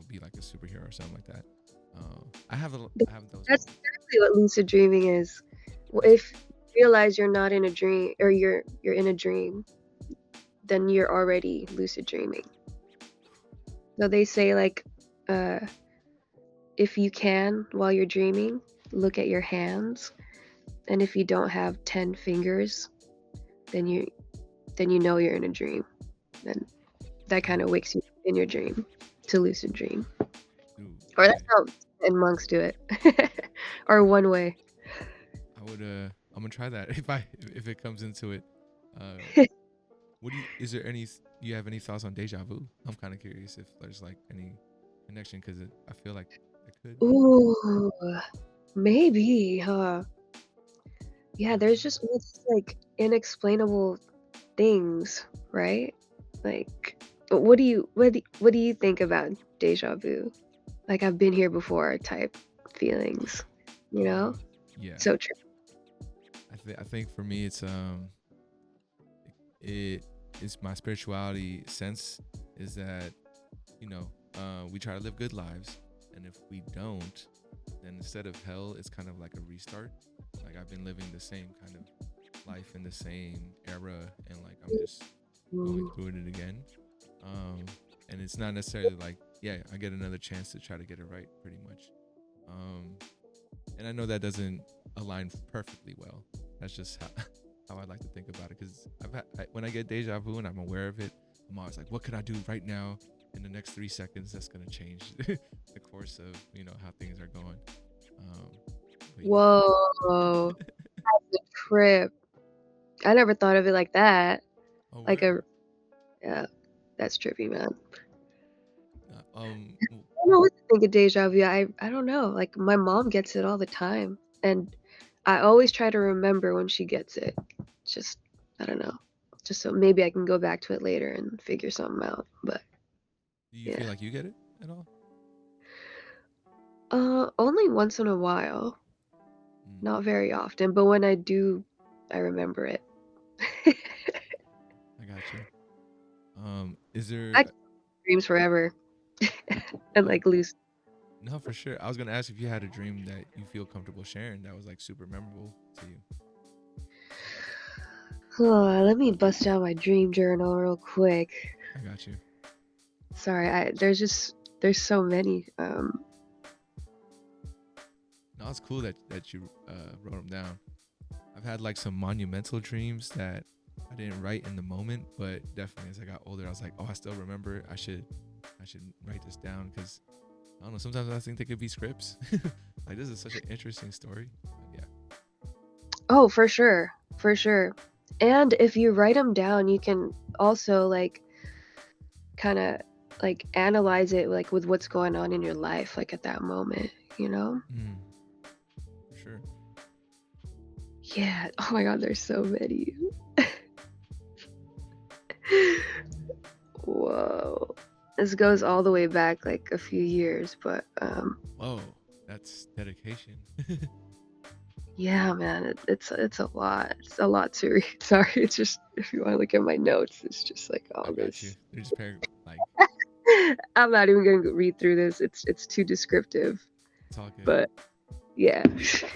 be like a superhero or something like that. I have those That's moments. exactly what lucid dreaming is. What's If you realize you're not in a dream or you're in a dream, then you're already lucid dreaming. So they say like uh if you can while you're dreaming, look at your hands, and if you don't have 10 fingers, then you know you're in a dream. Then that kind of wakes you up in your dream to lucid dream. dude? Or that's Okay, how and monks do it. Or one way. I would I'm gonna try that if it comes into it. Uh, What do you? Is there any? Do you have any thoughts on deja vu? I'm kind of curious if there's like any connection because I feel like it could. Ooh, maybe, huh? Yeah, there's Um, just all these like inexplainable things, right? Like, what do you think about deja vu? Like I've been here before type feelings, you know? um, yeah. So true. I think for me it is my spirituality sense is that you know we try to live good lives, and if we don't, then instead of hell, it's kind of like a restart. Like I've been living the same kind of life in the same era, and like I'm just going Mm. through it again. Um, and it's not necessarily like, yeah, I get another chance to try to get it right, pretty much. Um, and I know that doesn't align perfectly well. That's just how I like to think about it. Because when I get deja vu and I'm aware of it, I'm always like, what can I do right now in the next 3 seconds that's gonna change the course of how things are going. Um, but Whoa, the trip. I never thought of it like that. oh Like word. a yeah, that's trippy, man. Uh, um, w- I don't know what to think of deja vu. I don't know. Like my mom gets it all the time, and I always try to remember when she gets it. Just I don't know. Just so maybe I can go back to it later and figure something out. But do you feel yeah. like you get it at all? Only once in a while. Mm, Not very often, but when I do, I remember it. I got you. Is there? I can dreams forever and Oh, like lose. no, for sure. I was gonna ask if you had a dream that you feel comfortable sharing that was like super memorable to you. Let me bust out my dream journal real quick. I got you. Sorry, there's so many. No, it's cool that you wrote them down. I've had like some monumental dreams that I didn't write in the moment, but definitely as I got older, I was like, oh, I still remember. I should write this down because I don't know. Sometimes I think they could be scripts. Like this is such an interesting story. But yeah, Oh, for sure, for sure. And if you write them down, you can also like kind of like analyze it like with what's going on in your life like at that moment, you know? for sure. Yeah. Oh my God, there's so many. Whoa. This goes all the way back like a few years, but Whoa, that's dedication. yeah, man, it's a lot. It's a lot to read. Sorry, it's just if you want to look at my notes, it's just like I all got you. this. They're just like I'm not even gonna read through this. It's too descriptive. it's all good. But yeah.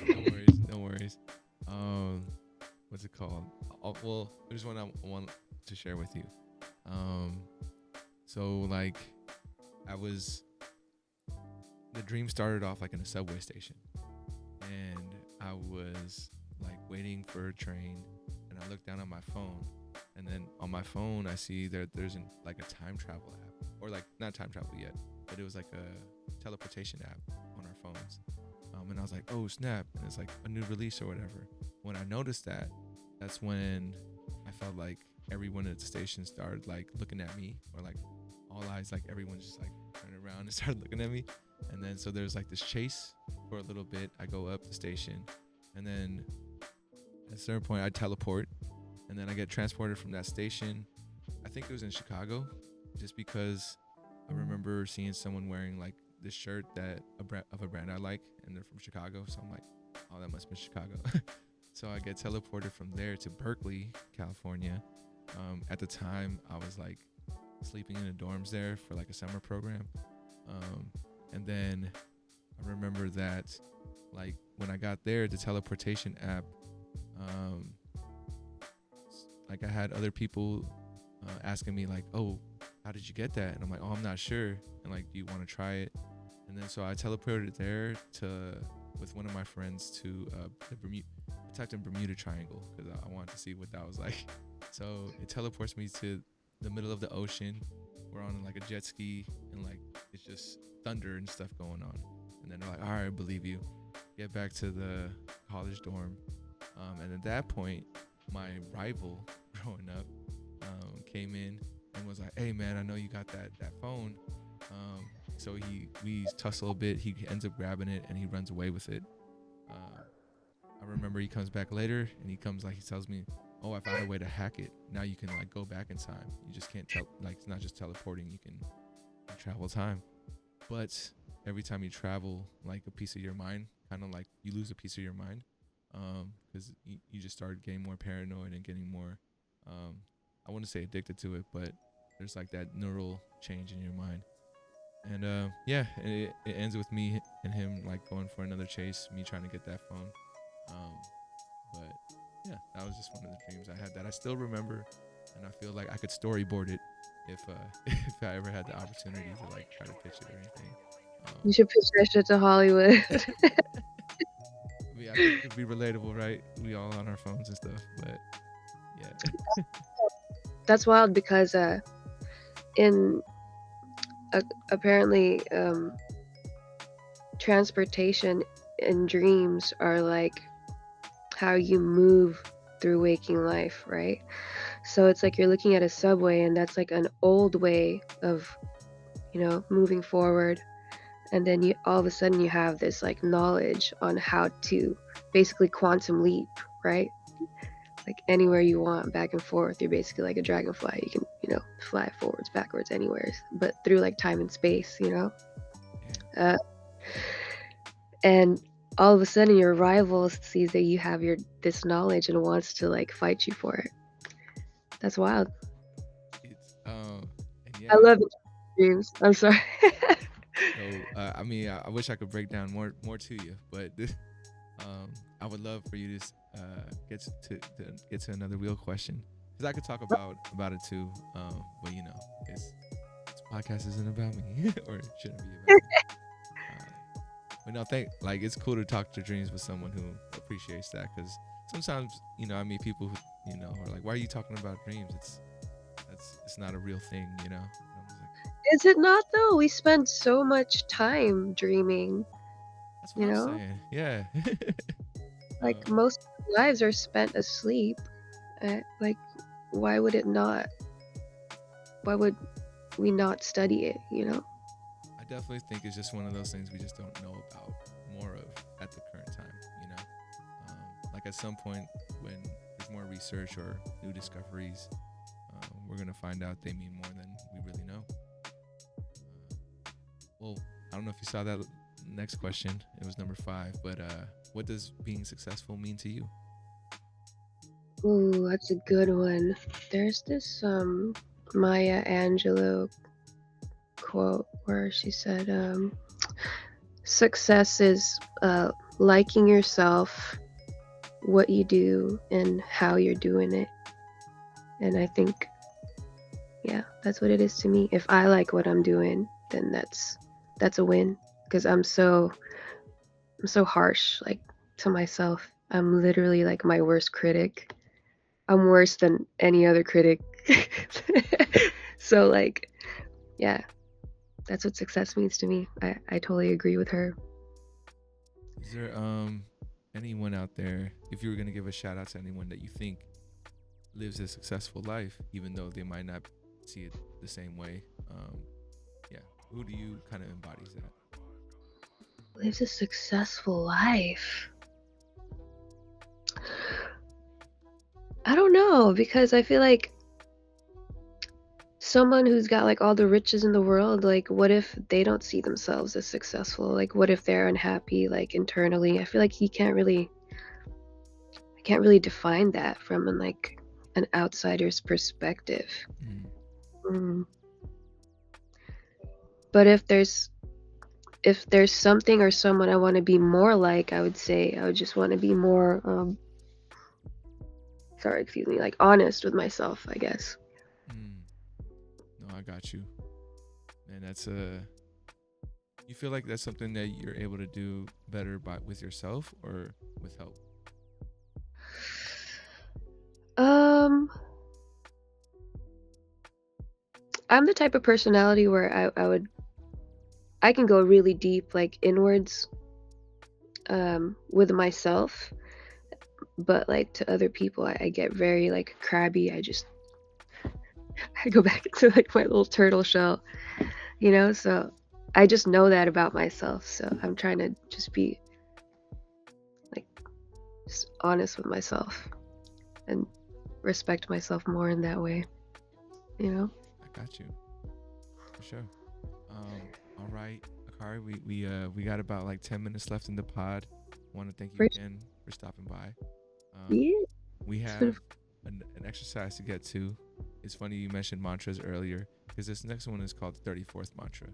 No worries. No worries. Um, what's it called? Well, there's one I want to share with you. Um, so like I was the dream started off like in a subway station, and I was like waiting for a train, and I looked down on my phone, and then on my phone I see there's like a time travel app, or like not time travel yet, but it was like a teleportation app on our phones. And I was like, oh snap, and it's like a new release or whatever. When I noticed that, that's when I felt like everyone at the station started like looking at me, or like all eyes, like everyone just like turned around and started looking at me. And then so there's like this chase for a little bit. I go up the station, and then at a certain point I teleport, and then I get transported from that station. I think it was in Chicago, just because I remember seeing someone wearing like this shirt that of a brand I like, and they're from Chicago. So I'm like, oh, that must be Chicago. So I get teleported from there to Berkeley, California. At the time, I was like sleeping in the dorms there for like a summer program. And then I remember that like when I got there, the teleportation app, um, like I had other people asking me like, oh, how did you get that? And I'm like, oh, I'm not sure. And like, do you want to try it? And then so I teleported there to with one of my friends to the Bermuda. I typed in Bermuda Triangle because I wanted to see what that was like. So it teleports me to the middle of the ocean. We're on like a jet ski, and like it's just thunder and stuff going on. And then they're like, all right, I believe you. Get back to the college dorm. And at that point, my rival growing up came in and was like, "Hey man, I know you got that phone." Um, so we tussle a bit. He ends up grabbing it and he runs away with it. Uh, I remember he comes back later and he tells me, "Oh, I found a way to hack it. Now you can like go back in time. You just can't tell like it's not just teleporting. You can travel time." But every time you travel, like a piece of your mind, kind of like you lose a piece of your mind, because you just start getting more paranoid and getting more, um, I wouldn't say addicted to it, but there's like that neural change in your mind. And yeah, it ends with me and him like going for another chase, me trying to get that phone. Um, but yeah, that was just one of the dreams I had that I still remember, and I feel like I could storyboard it if if I ever had the opportunity to like try to pitch it or anything. You should pitch that shit to Hollywood. I mean, I think it'd be relatable, right? We all on our phones and stuff, but yeah. That's wild because in apparently transportation and dreams are like how you move through waking life, right? So it's like you're looking at a subway and that's like an old way of, moving forward. And then you all of a sudden you have this like knowledge on how to basically quantum leap, right? Like anywhere you want, back and forth. You're basically like a dragonfly. You can, fly forwards, backwards, anywhere, but through like time and space, Uh, and all of a sudden your rival sees that you have this knowledge and wants to like fight you for it. That's wild. It's and I yeah. love it. Dreams. I'm sorry. So I mean, I wish I could break down more to you, but I would love for you to get to another real question because I could talk about it too. But this podcast isn't about me, or it shouldn't be about me. But no, like it's cool to talk to dreams with someone who appreciates that because sometimes I meet people who are like, "Why are you talking about dreams? It's not a real thing," And I'm just like, Is it not though? We spend so much time dreaming, that's what you I'm know? saying. Yeah. Like most of our lives are spent asleep. Like why would it not? Why would we not study it? I definitely think it's just one of those things we just don't know about more of at the current time. Like at some point when there's more research or new discoveries, we're gonna find out they mean more than we really know. Well, I don't know if you saw that next question. It was number 5, but what does being successful mean to you? Ooh, that's a good one. There's this Maya Angelou quote where she said, success is liking yourself, what you do, and how you're doing it. And I think, yeah, that's what it is to me. If I like what I'm doing, then that's a win. Because I'm so harsh, like, to myself. I'm literally like my worst critic. I'm worse than any other critic. So like, yeah, that's what success means to me. I totally agree with her. Is there anyone out there, if you were gonna give a shout out to anyone that you think lives a successful life, even though they might not see it the same way, yeah, who do you kind of embodies that? Lives a successful life. I don't know, because I feel like someone who's got like all the riches in the world, like what if they don't see themselves as successful? Like what if they're unhappy like internally? I feel like I can't really define that from an outsider's perspective. Mm. But if there's something or someone I want to be more like, I would say I would just want to be more like honest with myself, I guess. No, I got you. And that's you feel like that's something that you're able to do better with yourself or with help? I'm the type of personality where I can go really deep, like inwards, with myself, but like to other people, I get very like crabby. I just I go back into like my little turtle shell, you know? So I just know that about myself. So I'm trying to just be like just honest with myself and respect myself more in that way, you know? I got you for sure. All right, Akari, we got about like 10 minutes left in the pod. I want to thank you For, again for stopping by. yeah. We It's been have an exercise to get to. It's funny you mentioned mantras earlier because this next one is called the 34th mantra.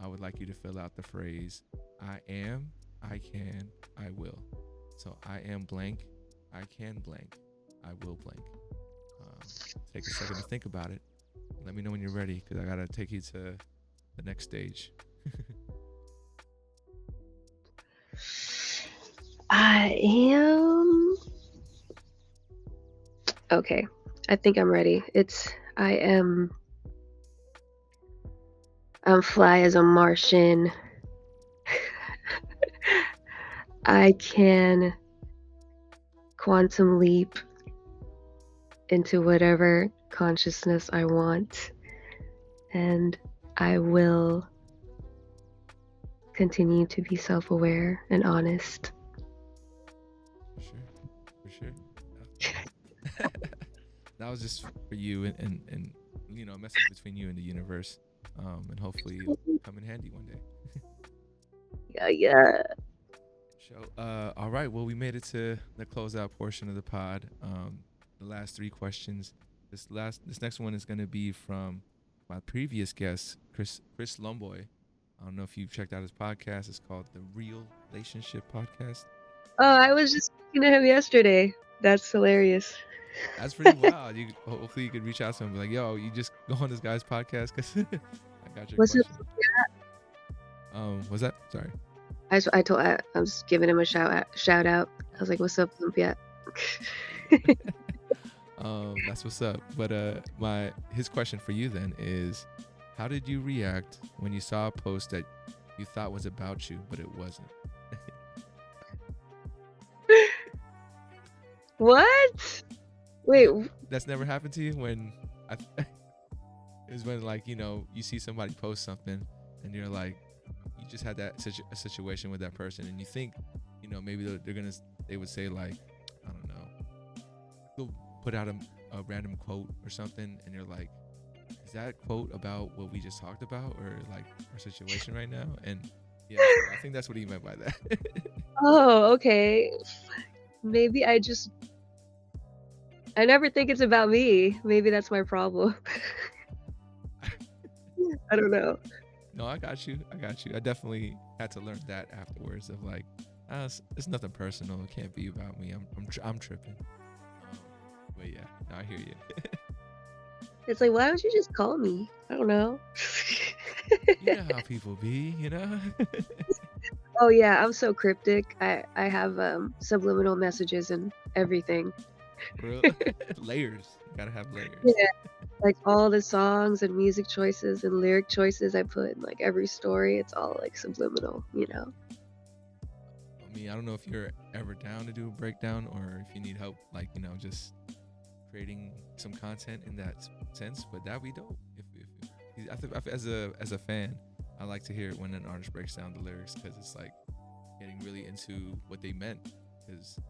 I would like you to fill out the phrase I am, I can, I will. So I am blank, I can blank, I will blank. Take a second to think about it. Let me know when you're ready because I got to take you to the next stage. I am okay. I think I'm ready. I'm fly as a Martian. I can quantum leap into whatever consciousness I want, and I will continue to be self-aware and honest. For sure. That was just for you and you know, a message between you and the universe. And hopefully it'll come in handy one day. Yeah. So, all right. Well, we made it to the closeout portion of the pod. The last 3 questions. This next one is going to be from my previous guest, Chris Lomboy. I don't know if you've checked out his podcast. It's called the Real Relationship Podcast. Oh, I was just speaking to him yesterday. That's hilarious. That's pretty wild. Hopefully you could reach out to him and be like, yo, you just go on this guy's podcast because I got your What's question. up? Was that? Sorry. I was giving him a shout out. I was like, "What's up, Olympia?" That's what's up. But his question for you then is, how did you react when you saw a post that you thought was about you, but it wasn't? What? Wait. That's never happened to you when it was when like, you know, you see somebody post something and you're like, you just had that a situation with that person and you think, you know, maybe they would say like, I don't know, they'll put out a random quote or something and you're like, is that quote about what we just talked about or like our situation right now? And yeah, so I think that's what he meant by that. Oh, okay. Maybe I never think it's about me. Maybe that's my problem. I don't know. No, I got you. I definitely had to learn that afterwards of like, it's nothing personal. It can't be about me. I'm tripping. But yeah, no, I hear you. It's like, why don't you just call me? I don't know. You know how people be, you know? Oh yeah, I'm so cryptic. I have subliminal messages and everything. Bro, layers. You gotta have layers. Yeah. Like all the songs and music choices and lyric choices I put in like every story, it's all like subliminal, you know? I mean, I don't know if you're ever down to do a breakdown or if you need help, like, you know, just creating some content in that sense, but that'd be dope. I think as a fan, I like to hear it when an artist breaks down the lyrics because it's like getting really into what they meant. Because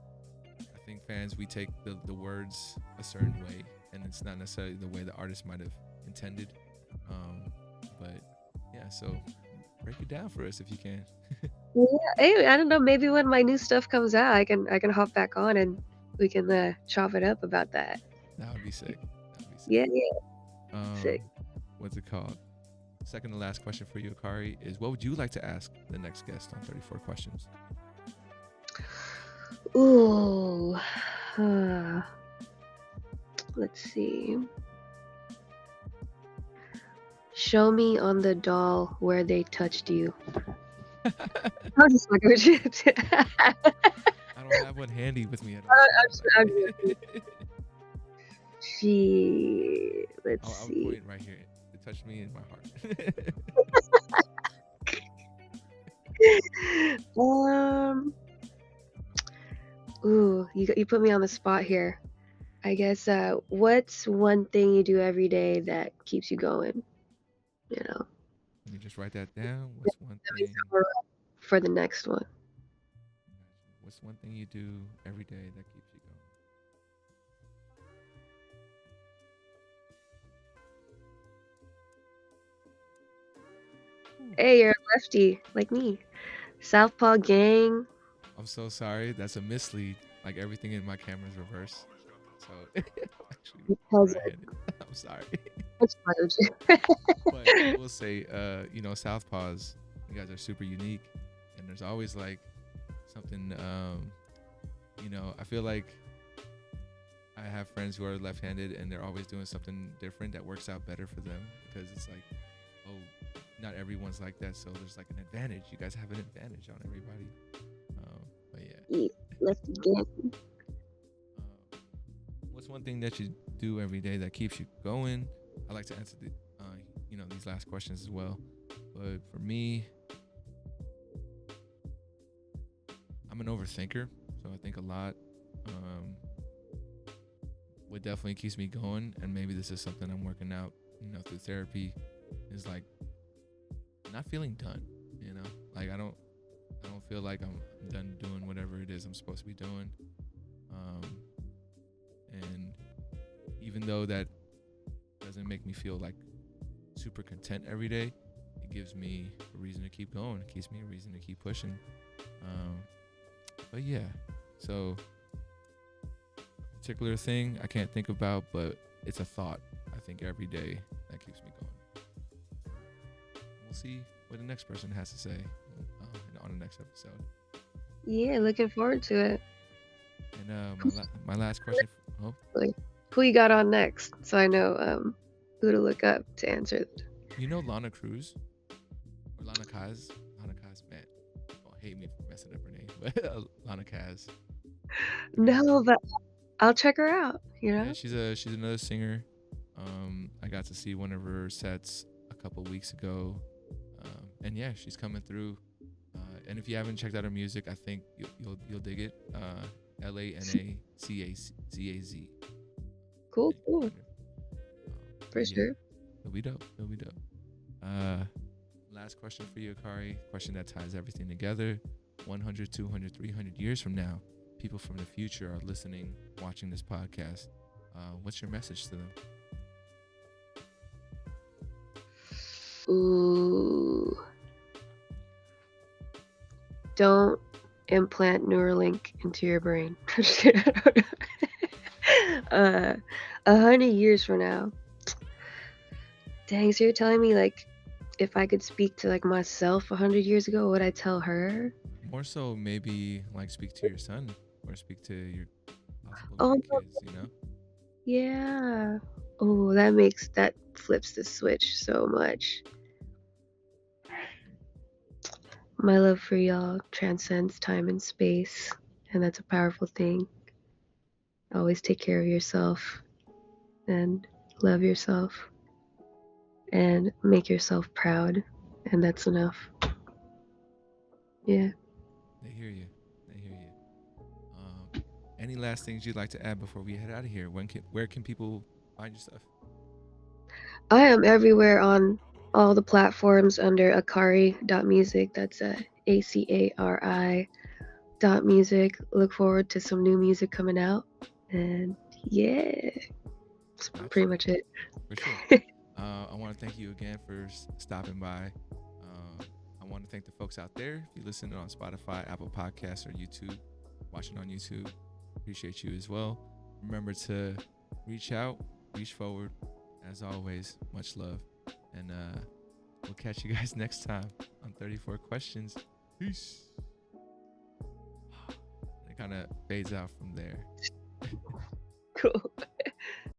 I think fans, we take the words a certain way, and it's not necessarily the way the artist might have intended. But yeah, so break it down for us if you can. Yeah, hey, I don't know. Maybe when my new stuff comes out, I can hop back on and we can chop it up about that. That would be sick. Yeah. Sick. What's it called? Second to last question for you, Acari, is what would you like to ask the next guest on 34 Questions? Ooh. Let's see. Show me on the doll where they touched you. I'll just fuck with you. I don't have one handy with me at all. Let's see. I'll point right here. It touched me in my heart. Ooh, you put me on the spot here. I guess what's one thing you do every day that keeps you going? You know, Let me just write that down. let What's one me thing? sum up for the next one. What's one thing you do every day that keeps you going? Ooh. Hey, you're a lefty like me. Southpaw gang. I'm so sorry. That's a mislead. Like everything in my camera is reverse. So I'm actually Because right-handed. I'm sorry. it's hard. But I will say, Southpaws, you guys are super unique, and there's always like something. I feel like I have friends who are left-handed, and they're always doing something different that works out better for them because it's like, oh, not everyone's like that, so there's like an advantage. You guys have an advantage on everybody. But yeah. Yeah, lefty gang. Um, what's one thing that you do every day that keeps you going? I like to answer these last questions as well. But for me, I'm an overthinker, so I think a lot. What definitely keeps me going, and maybe this is something I'm working out, through therapy, is like not feeling done. Like I don't feel like I'm done doing whatever it is I'm supposed to be doing. And even though that doesn't make me feel like super content every day, it gives me a reason to keep going. It gives me a reason to keep pushing. But yeah, so a particular thing I can't think about, but it's a thought I think every day that keeps me going. We'll see what the next person has to say on the next episode. Yeah, looking forward to it. And my last question. Like, who you got on next, so I know who to look up to answer it. Lana Cruz or Lana Kaz? Lana Kaz, man. Don't hate me for messing up her name, but Lana Kaz. No, but I'll check her out. Yeah, she's another singer. I got to see one of her sets a couple weeks ago, and yeah, she's coming through. And if you haven't checked out her music, I think you'll dig it. LANACAZAZ. Cool. For Yeah, sure. it'll be dope. Last question for you, Acari. Question that ties everything together. 100, 200, 300 years from now, people from the future are listening, watching this podcast. What's your message to them? Ooh. Don't implant Neuralink into your brain. 100 years from now. Dang, so you're telling me like if I could speak to like myself 100 years ago, what would I tell her? More so, maybe like speak to your son or speak to your possible Oh, grandkids. yeah. Oh, that flips the switch so much. My love for y'all transcends time and space, and that's a powerful thing. Always take care of yourself and love yourself and make yourself proud, and that's enough. Yeah. They hear you. Any last things you'd like to add before we head out of here? Where can people find your stuff? I am everywhere on all the platforms under Acari.music. That's ACARI.music. Look forward to some new music coming out. And yeah, that's pretty much it. For sure. I want to thank you again for stopping by. I want to thank the folks out there. If you listen on Spotify, Apple Podcasts, or YouTube, watching on YouTube, appreciate you as well. Remember to reach out, reach forward. As always, much love. And we'll catch you guys next time on 34 Questions. Peace. It kind of fades out from there. Cool.